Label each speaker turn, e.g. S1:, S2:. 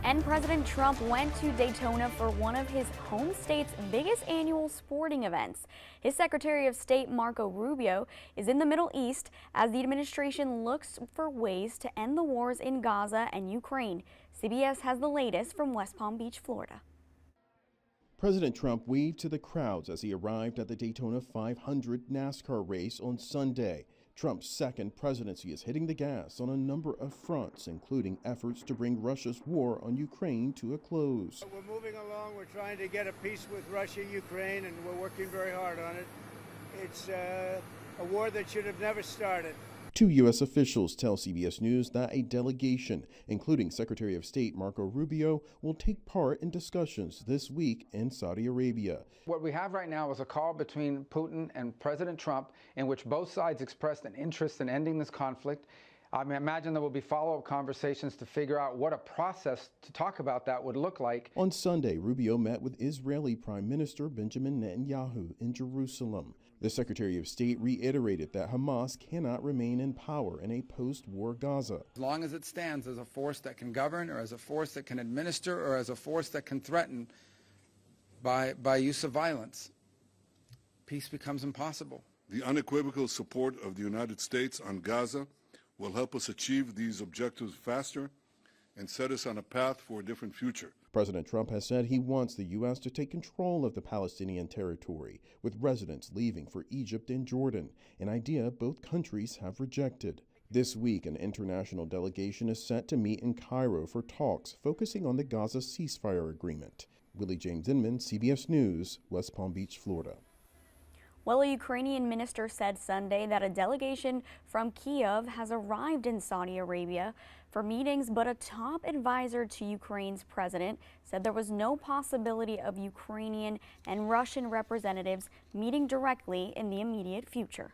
S1: And President Trump went to Daytona for one of his home state's biggest annual sporting events. His Secretary of State, Marco Rubio, is in the Middle East as the administration looks for ways to end the wars in Gaza and Ukraine. CBS has the latest from West Palm Beach, Florida.
S2: President Trump waved to the crowds as he arrived at the Daytona 500 NASCAR race on Sunday. Trump's second presidency is hitting the gas on a number of fronts, including efforts to bring Russia's war on Ukraine to a close.
S3: We're moving along. We're trying to get a peace with Russia, Ukraine, and we're working very hard on it. It's a war that should have never started.
S2: Two U.S. officials tell CBS News that a delegation, including Secretary of State Marco Rubio, will take part in discussions this week in Saudi Arabia.
S4: What we have right now is a call between Putin and President Trump in which both sides expressed an interest in ending this conflict. I imagine there will be follow-up conversations to figure out what a process to talk about that would look like.
S2: On Sunday, Rubio met with Israeli Prime Minister Benjamin Netanyahu in Jerusalem. The Secretary of State reiterated that Hamas cannot remain in power in a post-war Gaza.
S5: As long as it stands as a force that can govern, or as a force that can administer, or as a force that can threaten by use of violence, peace becomes impossible.
S6: The unequivocal support of the United States on Gaza will help us achieve these objectives faster and set us on a path for a different future.
S2: President Trump has said he wants the U.S. to take control of the Palestinian territory, with residents leaving for Egypt and Jordan, an idea both countries have rejected. This week, an international delegation is set to meet in Cairo for talks focusing on the Gaza ceasefire agreement. Willie James Inman, CBS News, West Palm Beach, Florida.
S1: Well, a Ukrainian minister said Sunday that a delegation from Kyiv has arrived in Saudi Arabia for meetings, but a top advisor to Ukraine's president said there was no possibility of Ukrainian and Russian representatives meeting directly in the immediate future.